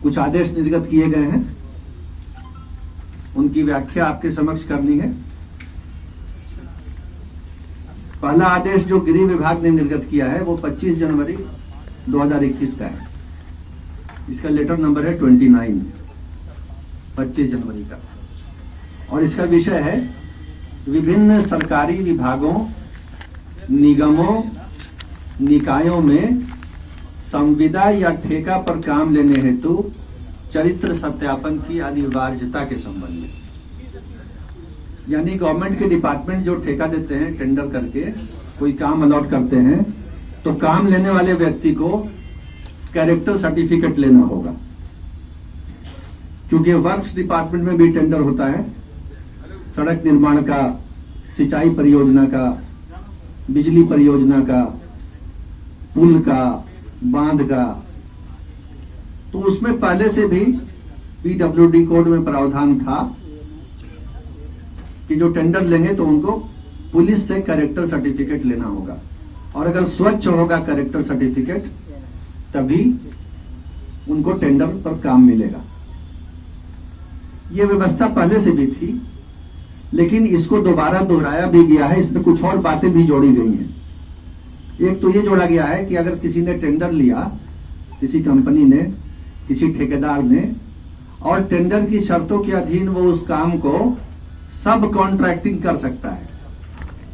कुछ आदेश निर्गत किए गए हैं, उनकी व्याख्या आपके समक्ष करनी है। पहला आदेश जो गृह विभाग ने निर्गत किया है वो 25 जनवरी 2021 का है। इसका लेटर नंबर है 29, 25 जनवरी का, और इसका विषय है विभिन्न सरकारी विभागों, निगमों, निकायों में संविदा या ठेका पर काम लेने हेतु चरित्र सत्यापन की अनिवार्यता के संबंध में। यानी गवर्नमेंट के डिपार्टमेंट जो ठेका देते हैं, टेंडर करके कोई काम अलॉट करते हैं, तो काम लेने वाले व्यक्ति को कैरेक्टर सर्टिफिकेट लेना होगा। क्योंकि वर्क्स डिपार्टमेंट में भी टेंडर होता है, सड़क निर्माण का, सिंचाई परियोजना का, बिजली परियोजना का, पुल का, बांध का, तो उसमें पहले से भी पीडब्ल्यूडी कोड में प्रावधान था कि जो टेंडर लेंगे तो उनको पुलिस से कैरेक्टर सर्टिफिकेट लेना होगा, और अगर स्वच्छ होगा कैरेक्टर सर्टिफिकेट तभी उनको टेंडर पर काम मिलेगा। यह व्यवस्था पहले से भी थी, लेकिन इसको दोबारा दोहराया भी गया है। इसमें कुछ और बातें भी जोड़ी गई हैं। एक तो ये जोड़ा गया है कि अगर किसी ने टेंडर लिया, किसी कंपनी ने, किसी ठेकेदार ने, और टेंडर की शर्तों के अधीन वो उस काम को सब कॉन्ट्रैक्टिंग कर सकता है,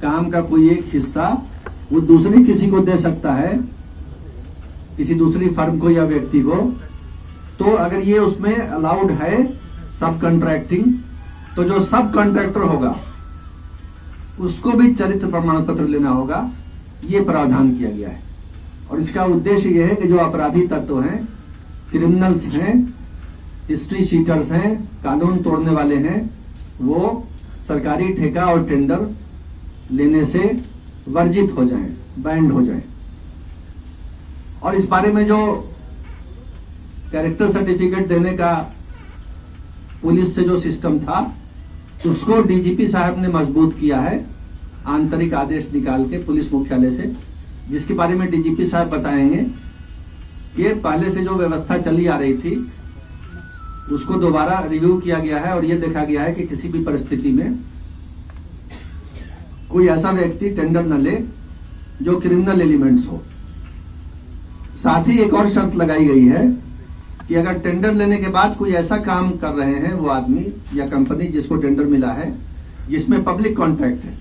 काम का कोई एक हिस्सा वो दूसरी किसी को दे सकता है, किसी दूसरी फर्म को या व्यक्ति को, तो अगर ये उसमें अलाउड है सब कॉन्ट्रैक्टिंग, तो जो सब कॉन्ट्रैक्टर होगा उसको भी चरित्र प्रमाण पत्र लेना होगा। ये प्रावधान किया गया है, और इसका उद्देश्य यह है कि जो अपराधी तत्व हैं, क्रिमिनल्स हैं, हिस्ट्री शीटर्स हैं, कानून तोड़ने वाले हैं, वो सरकारी ठेका और टेंडर लेने से वर्जित हो जाएं, बैंड हो जाएं। और इस बारे में जो कैरेक्टर सर्टिफिकेट देने का पुलिस से जो सिस्टम था, उसको डीजीपी साहब ने मजबूत किया है आंतरिक आदेश निकाल के पुलिस मुख्यालय से, जिसके बारे में डीजीपी साहब बताएंगे कि पहले से जो व्यवस्था चली आ रही थी उसको दोबारा रिव्यू किया गया है, और यह देखा गया है कि किसी भी परिस्थिति में कोई ऐसा व्यक्ति टेंडर न ले जो क्रिमिनल एलिमेंट्स हो। साथ ही एक और शर्त लगाई गई है कि अगर टेंडर लेने के बाद कोई ऐसा काम कर रहे हैं वो आदमी या कंपनी जिसको टेंडर मिला है, जिसमें पब्लिक कॉन्ट्रैक्ट है,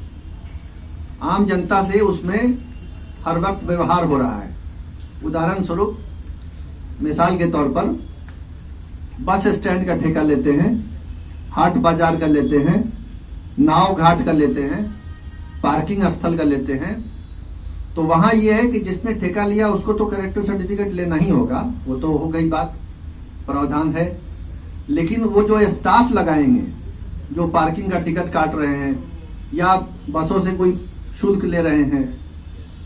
आम जनता से उसमें हर वक्त व्यवहार हो रहा है। उदाहरण स्वरूप, मिसाल के तौर पर, बस स्टैंड का ठेका लेते हैं, हाट बाजार का लेते हैं, नाव घाट का लेते हैं, पार्किंग स्थल का लेते हैं, तो वहां यह है कि जिसने ठेका लिया उसको तो कैरेक्टर सर्टिफिकेट लेना ही होगा, वो तो हो गई बात, प्रावधान है। लेकिन वो जो स्टाफ लगाएंगे, जो पार्किंग का टिकट काट रहे हैं, या बसों से कोई शुल्क ले रहे हैं,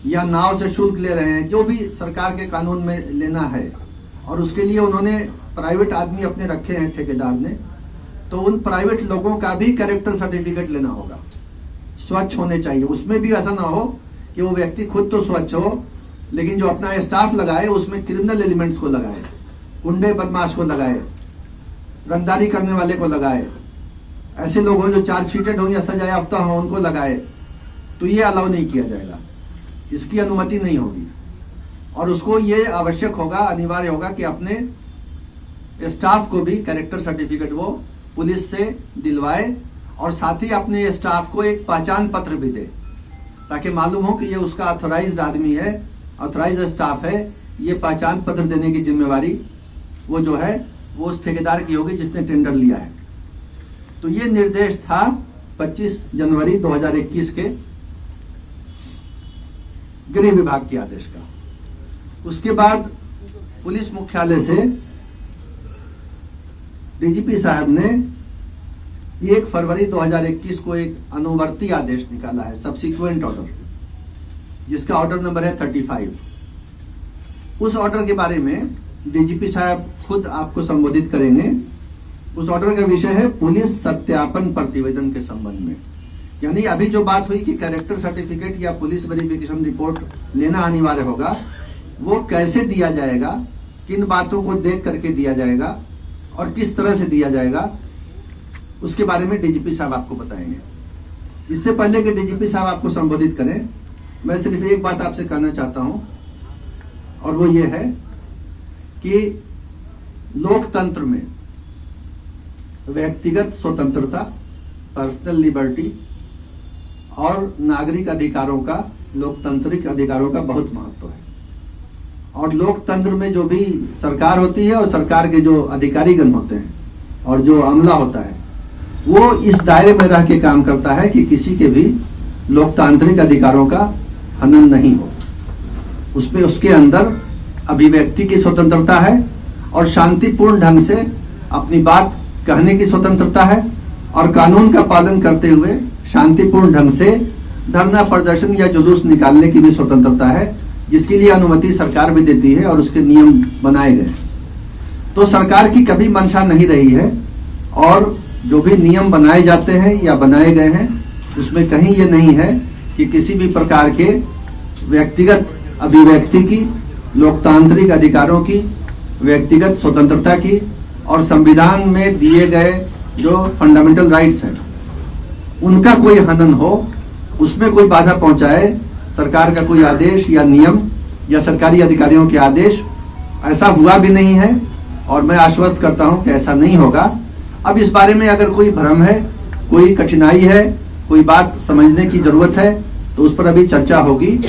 या नाव से शुल्क ले रहे हैं, जो भी सरकार के कानून में लेना है, और उसके लिए उन्होंने प्राइवेट आदमी अपने रखे हैं ठेकेदार ने, तो उन प्राइवेट लोगों का भी कैरेक्टर सर्टिफिकेट लेना होगा, स्वच्छ होने चाहिए। उसमें भी ऐसा ना हो कि वो व्यक्ति खुद तो स्वच्छ हो, लेकिन जो अपना स्टाफ लगाए उसमें क्रिमिनल एलिमेंट्स को लगाए, गुंडे बदमाश को लगाए, रंगदारी करने वाले को लगाए, ऐसे लोग हो जो चार्जशीटेड हो या सजा याफ्ता हो उनको लगाए, तो ये अलाउ नहीं किया जाएगा, इसकी अनुमति नहीं होगी। और उसको ये आवश्यक होगा, अनिवार्य होगा कि अपने स्टाफ को भी कैरेक्टर सर्टिफिकेट वो पुलिस से दिलवाए, और साथ ही अपने स्टाफ को एक पहचान पत्र भी दे, ताकि मालूम हो कि ये उसका ऑथोराइज्ड आदमी है, ऑथोराइज्ड स्टाफ है। ये पहचान पत्र देने की जिम्मेवारी वो जो है वो उस ठेकेदार की होगी जिसने टेंडर लिया है। तो ये निर्देश था 25 जनवरी 2021 के गृह विभाग के आदेश का। उसके बाद पुलिस मुख्यालय से डीजीपी साहब ने 1 फरवरी 2021 को एक अनुवर्ती आदेश निकाला है, सब्सिक्वेंट ऑर्डर, जिसका ऑर्डर नंबर है 35। उस ऑर्डर के बारे में डीजीपी साहब खुद आपको संबोधित करेंगे। उस ऑर्डर का विषय है पुलिस सत्यापन प्रतिवेदन के संबंध में। यानी अभी जो बात हुई कि कैरेक्टर सर्टिफिकेट या पुलिस वेरिफिकेशन रिपोर्ट लेना अनिवार्य होगा, वो कैसे दिया जाएगा किन बातों को देख करके दिया जाएगा और किस तरह से दिया जाएगा, उसके बारे में डीजीपी साहब आपको बताएंगे। इससे पहले कि डीजीपी साहब आपको संबोधित करें, मैं सिर्फ एक बात आपसे कहना चाहता हूं, और वो ये है कि लोकतंत्र में व्यक्तिगत स्वतंत्रता, पर्सनल लिबर्टी और नागरिक अधिकारों का, लोकतांत्रिक अधिकारों का बहुत महत्व है। और लोकतंत्र में जो भी सरकार होती है और सरकार के जो अधिकारीगण होते हैं और जो अमला होता है, वो इस दायरे में रह के काम करता है कि किसी के भी लोकतांत्रिक अधिकारों का हनन नहीं हो। उसमें उसके अंदर अभिव्यक्ति की स्वतंत्रता है और शांतिपूर्ण ढंग से अपनी बात कहने की स्वतंत्रता है और कानून का पालन करते हुए शांतिपूर्ण ढंग से धरना प्रदर्शन या जुलूस निकालने की भी स्वतंत्रता है, जिसके लिए अनुमति सरकार भी देती है और उसके नियम बनाए गए। तो सरकार की कभी मंशा नहीं रही है और जो भी नियम बनाए जाते हैं या बनाए गए हैं उसमें कहीं ये नहीं है कि किसी भी प्रकार के व्यक्तिगत अभिव्यक्ति की, लोकतांत्रिक अधिकारों की, व्यक्तिगत स्वतंत्रता की और संविधान में दिए गए जो फंडामेंटल राइट्स हैं उनका कोई हनन हो, उसमें कोई बाधा पहुंचाए सरकार का कोई आदेश या नियम या सरकारी अधिकारियों के आदेश, ऐसा हुआ भी नहीं है और मैं आश्वस्त करता हूं कि ऐसा नहीं होगा। अब इस बारे में अगर कोई भ्रम है, कोई कठिनाई है, कोई बात समझने की जरूरत है तो उस पर अभी चर्चा होगी।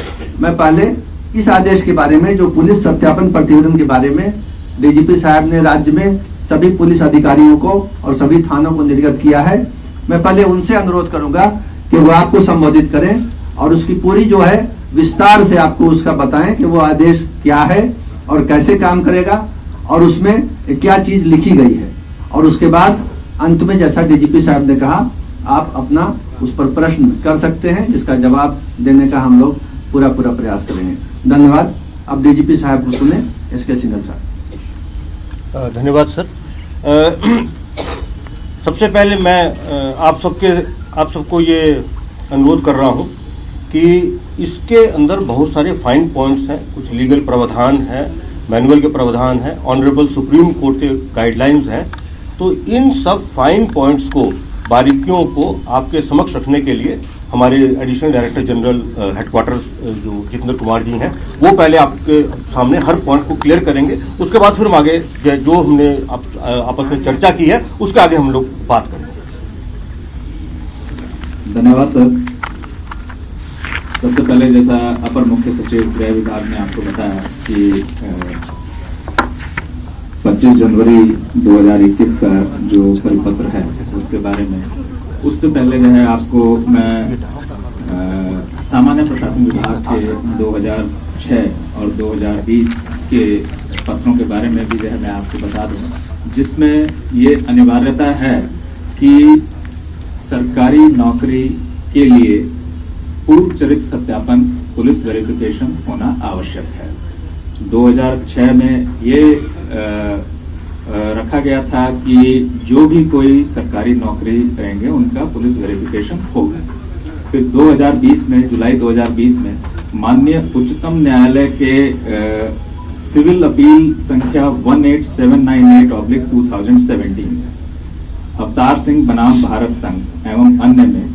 मैं पहले इस आदेश के बारे में, जो पुलिस सत्यापन प्रतिवेदन के बारे में डीजीपी साहब ने राज्य में सभी पुलिस अधिकारियों को और सभी थानों को निर्गत किया है, मैं पहले उनसे अनुरोध करूंगा कि वो आपको संबोधित करें और उसकी पूरी जो है विस्तार से आपको उसका बताएं कि वो आदेश क्या है और कैसे काम करेगा और उसमें क्या चीज लिखी गई है। और उसके बाद अंत में जैसा डीजीपी साहब ने कहा, आप अपना उस पर प्रश्न कर सकते हैं, जिसका जवाब देने का हम लोग पूरा प्रयास करेंगे। धन्यवाद। अब डीजीपी साहब को सुने, एसके सिंघल साहब। धन्यवाद सर। सबसे पहले मैं आप सबको ये अनुरोध कर रहा हूं कि इसके अंदर बहुत सारे फाइन पॉइंट्स हैं, कुछ लीगल प्रावधान है, मैनुअल के प्रावधान है, ऑनरेबल सुप्रीम कोर्ट के गाइडलाइंस हैं। तो इन सब फाइन पॉइंट्स को, बारीकियों को आपके समक्ष रखने के लिए हमारे एडिशनल डायरेक्टर जनरल हेडक्वार्टर्स जो जितेंद्र कुमार जी हैं, वो पहले आपके सामने हर पॉइंट को क्लियर करेंगे। उसके बाद फिर हम आगे जो हमने आपस में चर्चा की है उसके आगे हम लोग बात करेंगे। धन्यवाद सर। सबसे पहले, जैसा अपर मुख्य सचिव गृह विभाग ने आपको बताया कि 25 जनवरी 2021 का जो परिपत्र है उसके बारे में, उससे पहले जो है आपको मैं सामान्य प्रशासन विभाग के 2006 और 2020 के पत्रों के बारे में भी जो है मैं आपको बता दूं, जिसमें ये अनिवार्यता है कि सरकारी नौकरी के लिए पूर्व चरित्र सत्यापन, पुलिस वेरिफिकेशन होना आवश्यक है। 2006 में ये रखा गया था कि जो भी कोई सरकारी नौकरी करेंगे उनका पुलिस वेरिफिकेशन होगा। फिर 2020 में, जुलाई 2020 में माननीय उच्चतम न्यायालय के सिविल अपील संख्या 18798/2017 अवतार सिंह बनाम भारत संघ एवं अन्य में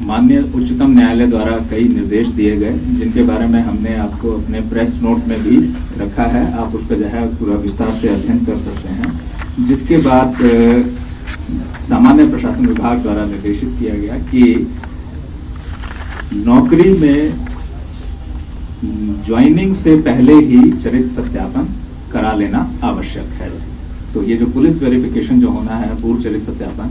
माननीय उच्चतम न्यायालय द्वारा कई निर्देश दिए गए, जिनके बारे में हमने आपको अपने प्रेस नोट में भी रखा है। आप उस पर जो है पूरा विस्तार से अध्ययन कर सकते हैं। जिसके बाद सामान्य प्रशासन विभाग द्वारा निर्देशित किया गया कि नौकरी में ज्वाइनिंग से पहले ही चरित्र सत्यापन करा लेना आवश्यक है। तो ये जो पुलिस वेरिफिकेशन जो होना है, पूर्व चरित्र सत्यापन,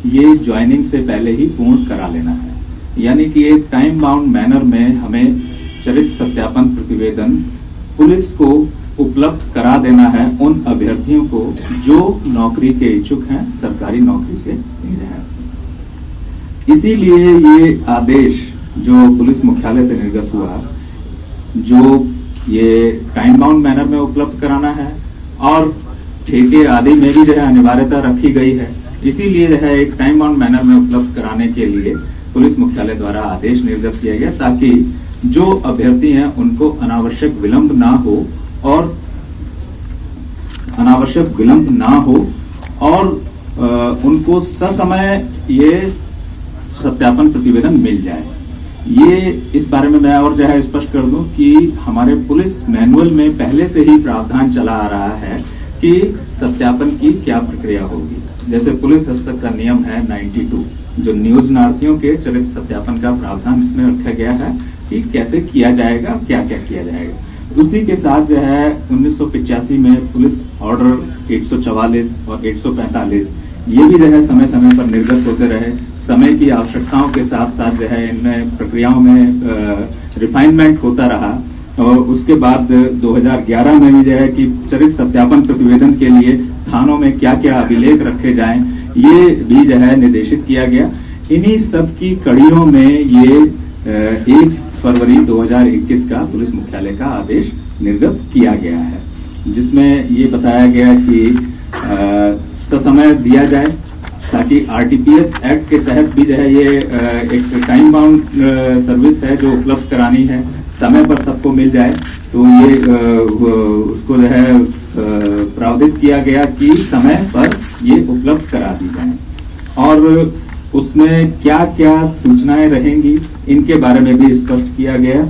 ये ज्वाइनिंग से पहले ही पूर्ण करा लेना है। यानी कि एक टाइम बाउंड मैनर में हमें चरित्र सत्यापन प्रतिवेदन पुलिस को उपलब्ध करा देना है उन अभ्यर्थियों को जो नौकरी के इच्छुक हैं, सरकारी नौकरी के लिए हैं। इसीलिए ये आदेश जो पुलिस मुख्यालय से निर्गत हुआ, जो ये टाइम बाउंड मैनर में उपलब्ध कराना है और ठेके आदि में भी जो है अनिवार्यता रखी गई है। इसीलिए जो है एक टाइम बाउंड मैनर में उपलब्ध कराने के लिए पुलिस मुख्यालय द्वारा आदेश निर्गत किया गया, ताकि जो अभ्यर्थी हैं उनको अनावश्यक विलंब ना हो और अनावश्यक विलंब ना हो और उनको ससमय ये सत्यापन प्रतिवेदन मिल जाए। ये इस बारे में मैं और जो है स्पष्ट कर दूं कि हमारे पुलिस मैनुअल में पहले से ही प्रावधान चला आ रहा है कि सत्यापन की क्या प्रक्रिया होगी। जैसे पुलिस हस्तक का नियम है 92, जो नियोजनार्थियों के चरित्र सत्यापन का प्रावधान इसमें रखा गया है कि कैसे किया जाएगा, क्या क्या किया जाएगा। उसी के साथ जो है 1985 में पुलिस ऑर्डर 144 और 145 ये भी जो है समय समय पर निर्गत होते रहे। समय की आवश्यकताओं के साथ साथ जो है इनमें प्रक्रियाओं में रिफाइनमेंट होता रहा और उसके बाद 2011 में भी जो है कि चरित्र सत्यापन प्रतिवेदन के लिए थानों में क्या क्या अभिलेख रखे जाएं, ये भी जो है निर्देशित किया गया। इन्हीं सब की कड़ियों में ये 1 फरवरी 2021 का पुलिस मुख्यालय का आदेश निर्गत किया गया है, जिसमें ये बताया गया कि ससमय दिया जाए ताकि आरटीपीएस एक्ट के तहत भी जो है ये एक टाइम बाउंड सर्विस है जो उपलब्ध करानी है, समय पर सबको मिल जाए। तो ये उसको जो है प्रावधान किया गया कि समय पर ये उपलब्ध करा दी जाए और उसमें क्या क्या सूचनाएं रहेंगी इनके बारे में भी स्पष्ट किया गया।